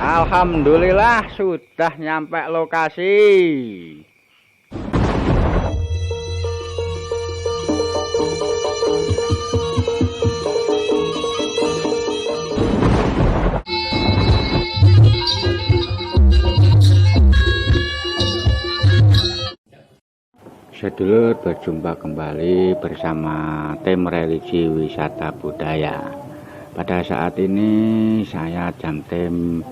Alhamdulillah sudah nyampe lokasi. Sedulur, berjumpa kembali bersama tim religi wisata budaya. Pada saat ini saya dan tim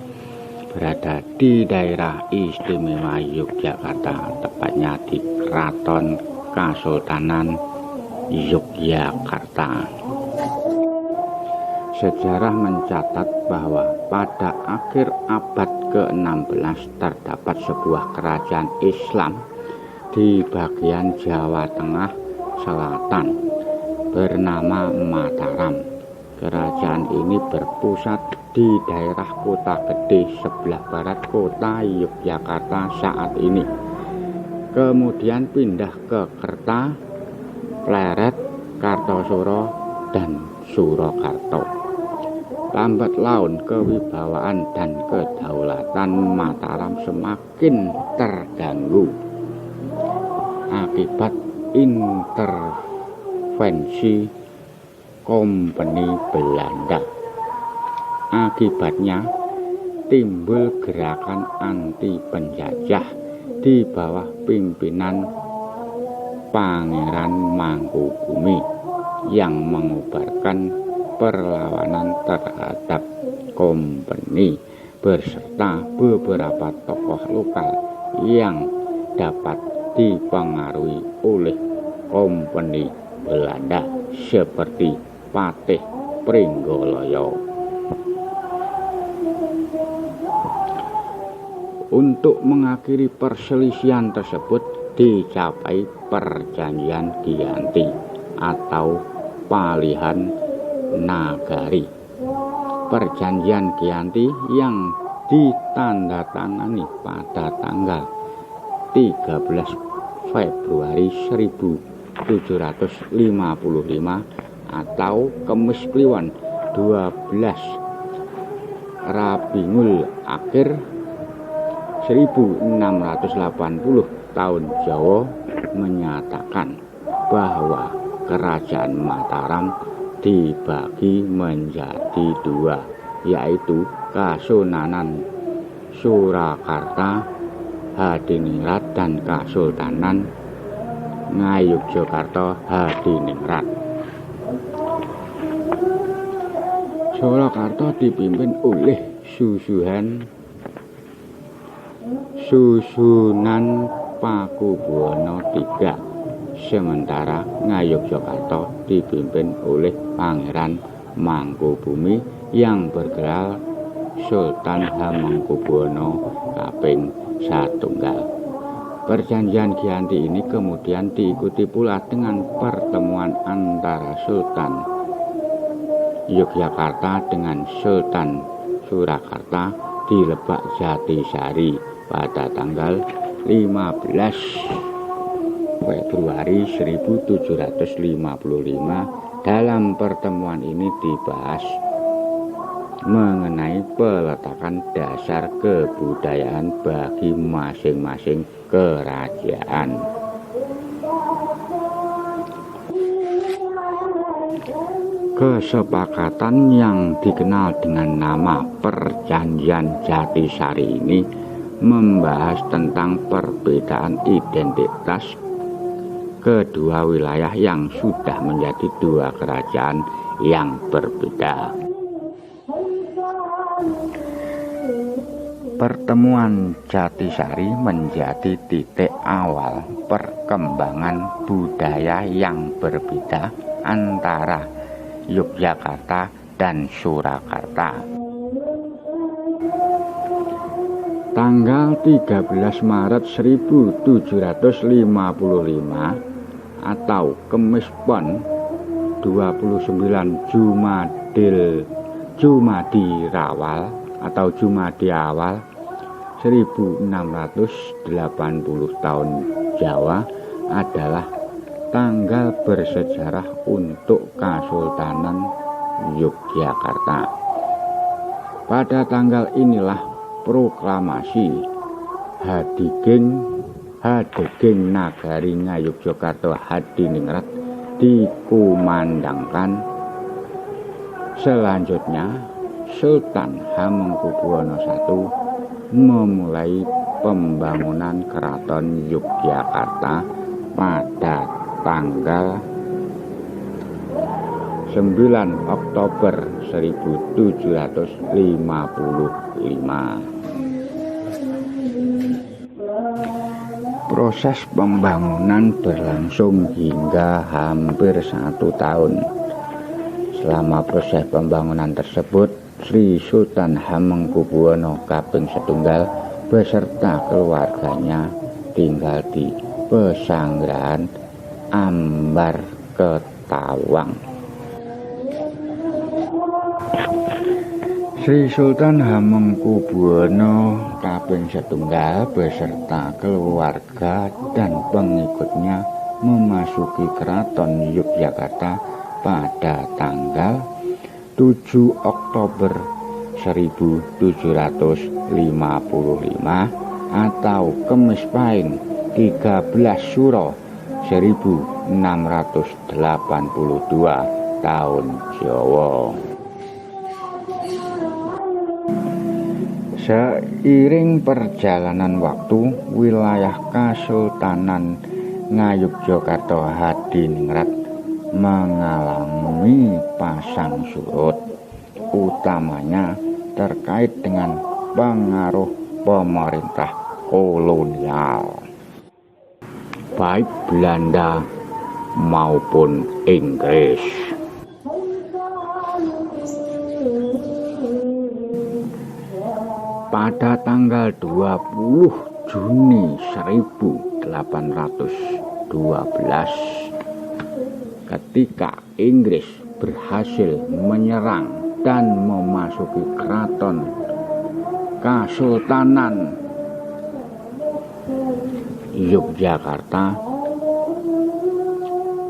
berada di daerah istimewa Yogyakarta, tepatnya di Keraton Kasultanan Yogyakarta. Sejarah mencatat bahwa pada akhir abad ke-16 terdapat sebuah kerajaan Islam di bagian Jawa Tengah Selatan bernama Mataram. Kerajaan ini berpusat di daerah Kota Gede sebelah barat kota Yogyakarta saat ini. Kemudian pindah ke Kerta, Pleret, Kartosuro, dan Surakarta. Lambat laun kewibawaan dan kedaulatan Mataram semakin terganggu akibat intervensi kompeni Belanda. Akibatnya timbul gerakan anti penjajah di bawah pimpinan Pangeran Mangkubumi yang mengubarkan perlawanan terhadap kompeni beserta beberapa tokoh lokal yang dapat dipengaruhi oleh kompeni Belanda seperti Patih Pringgoloyo. Untuk mengakhiri perselisihan tersebut dicapai perjanjian Giyanti atau Palihan Nagari. Perjanjian Giyanti yang ditandatangani pada tanggal 13 Februari 1755 atau Kemis Kliwon 12 Rabiul Akhir 1680 tahun Jawa menyatakan bahwa kerajaan Mataram dibagi menjadi dua, yaitu Kasunanan Surakarta Hadiningrat dan Kasultanan Ngayogyakarta Hadiningrat. Surakarta dipimpin oleh Susunan Pakubuwana III, sementara Ngayogyakarta dipimpin oleh Pangeran Mangkubumi yang bergelar Sultan Hamengkubuwana kaping Satunggal. Perjanjian Giyanti ini kemudian diikuti pula dengan pertemuan antara Sultan Yogyakarta dengan Sultan Surakarta di Lebak Jatisari pada tanggal 15 Februari 1755. Dalam pertemuan ini dibahas mengenai peletakan dasar kebudayaan bagi masing-masing kerajaan. Kesepakatan yang dikenal dengan nama Perjanjian Jatisari ini membahas tentang perbedaan identitas kedua wilayah yang sudah menjadi dua kerajaan yang berbeda. Pertemuan Jatisari menjadi titik awal perkembangan budaya yang berbeda antara Yogyakarta dan Surakarta. Tanggal 13 Maret 1755 atau Kemis Pon 29 Jumadi Rawal atau Jumadi Awal 1680 tahun Jawa adalah tanggal bersejarah untuk Kasultanan Yogyakarta. Pada tanggal inilah proklamasi Hadeging Nagari Ngayogyakarta Hadiningrat dikumandangkan. Selanjutnya Sultan Hamengkubuwono I memulai pembangunan Keraton Yogyakarta pada tanggal 9 Oktober 1755. Proses pembangunan berlangsung hingga hampir 1 tahun. Selama proses pembangunan tersebut, Sri Sultan Hamengkubuwono kaping setunggal beserta keluarganya tinggal di Pesanggerahan Ambar Ketawang. Sri Sultan Hamengkubuwono kaping setunggal beserta keluarga dan pengikutnya memasuki Keraton Yogyakarta pada tanggal 7 Oktober 1755 atau Kemis Pahing 13 Suro 1682 tahun Jawa. Seiring perjalanan waktu, wilayah Kasultanan Ngayogyakarta Hadiningrat mengalami pasang surut, utamanya terkait dengan pengaruh pemerintah kolonial, baik Belanda maupun Inggris. Pada tanggal 20 Juni 1812, ketika Inggris berhasil menyerang dan memasuki keraton Kasultanan Yogyakarta,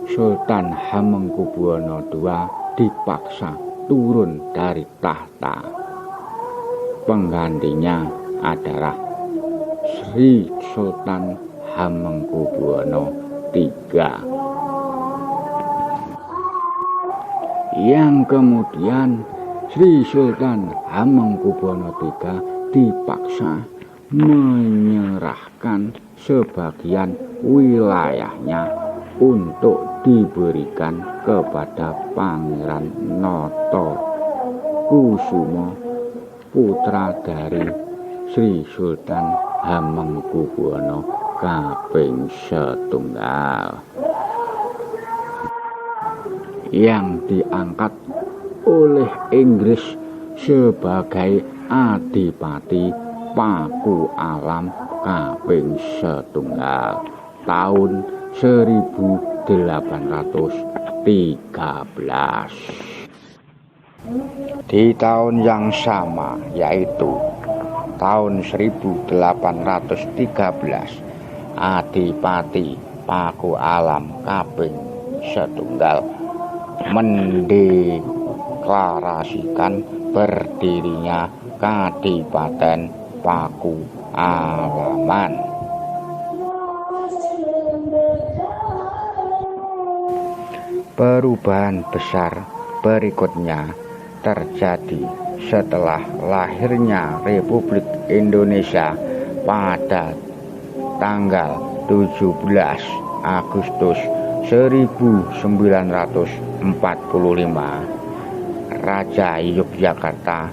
Sultan Hamengkubuwono II dipaksa turun dari tahta. Penggantinya adalah Sri Sultan Hamengkubuwono III, yang kemudian Sri Sultan Hamengkubuwono III dipaksa menyerahkan sebagian wilayahnya untuk diberikan kepada Pangeran Notokusumo, putra dari Sri Sultan Hamengkubuwono kaping setunggal, yang diangkat oleh Inggris sebagai Adipati Paku Alam kaping setunggal tahun 1813. Di tahun yang sama, yaitu tahun 1813, Adipati Paku Alam kaping setunggal mendeklarasikan berdirinya Kadipaten Paku Alaman. Perubahan besar berikutnya terjadi setelah lahirnya Republik Indonesia pada tanggal 17 Agustus 1945. Raja Yogyakarta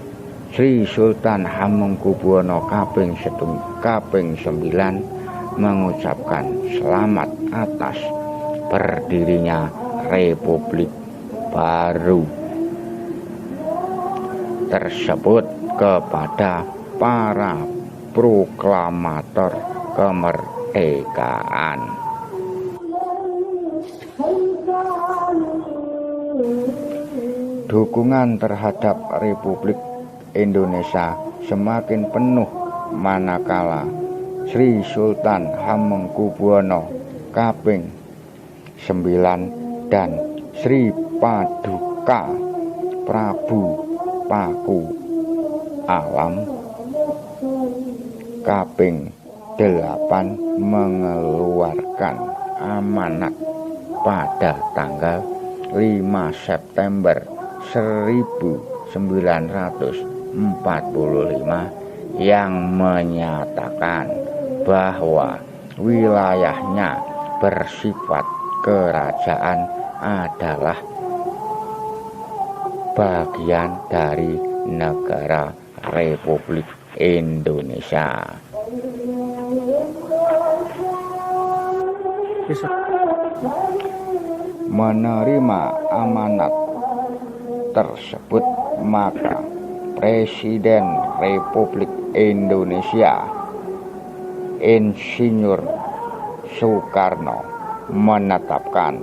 Sri Sultan Hamengkubuwono kaping 9 mengucapkan selamat atas berdirinya Republik baru tersebut kepada para proklamator kemerdekaan. Dukungan terhadap Republik Indonesia semakin penuh manakala Sri Sultan Hamengkubuwono kaping 9 dan Sri Paduka Prabu Paku Alam Kaping 8 mengeluarkan amanat pada tanggal 5 September 1945 yang menyatakan bahwa wilayahnya bersifat kerajaan adalah bagian dari negara Republik Indonesia. Menerima amanat tersebut, maka Presiden Republik Indonesia Insinyur Soekarno menetapkan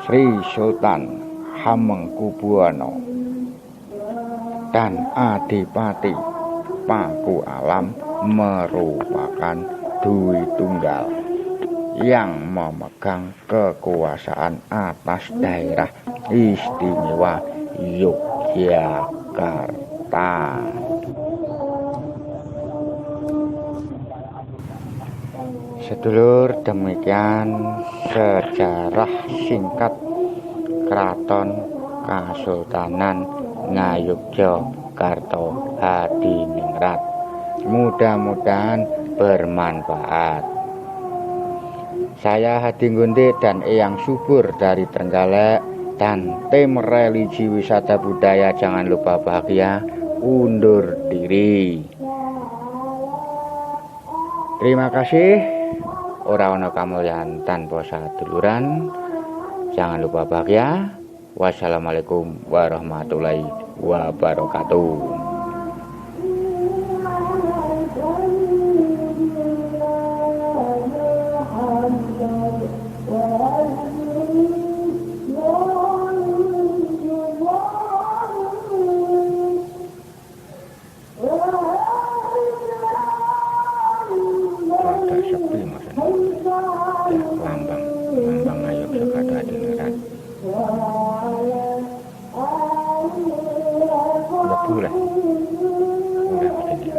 Sri Sultan Hamengkubuwono dan Adipati Pakualam merupakan Dwi Tunggal yang memegang kekuasaan atas daerah istimewa Yogyakarta. Sedulur, demikian sejarah singkat Kraton Kasultanan Ngayogyakarta Hadiningrat. Mudah-mudahan bermanfaat. Saya Hadi Ngundik dan Eyang Subur dari Trenggalek dan tim religi wisata budaya Jangan Lupa Bahagia undur diri. Terima kasih. Ora ono kamulyan tanpa saduluran. Jangan lupa bahagia. Wassalamualaikum warahmatullahi wabarakatuh. Sepi maksudnya ya, lambang Ngayogyakarta Hadiningrat lebu lah udah begini.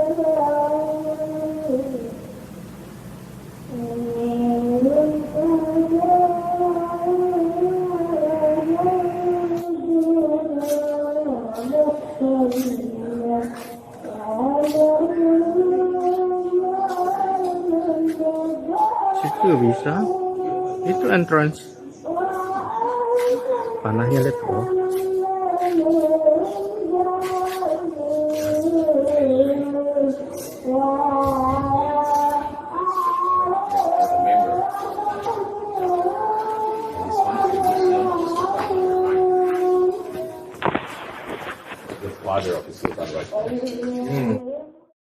Situ bisa, itu entrance. Panahnya lihat oh. The father of the Sultan, right?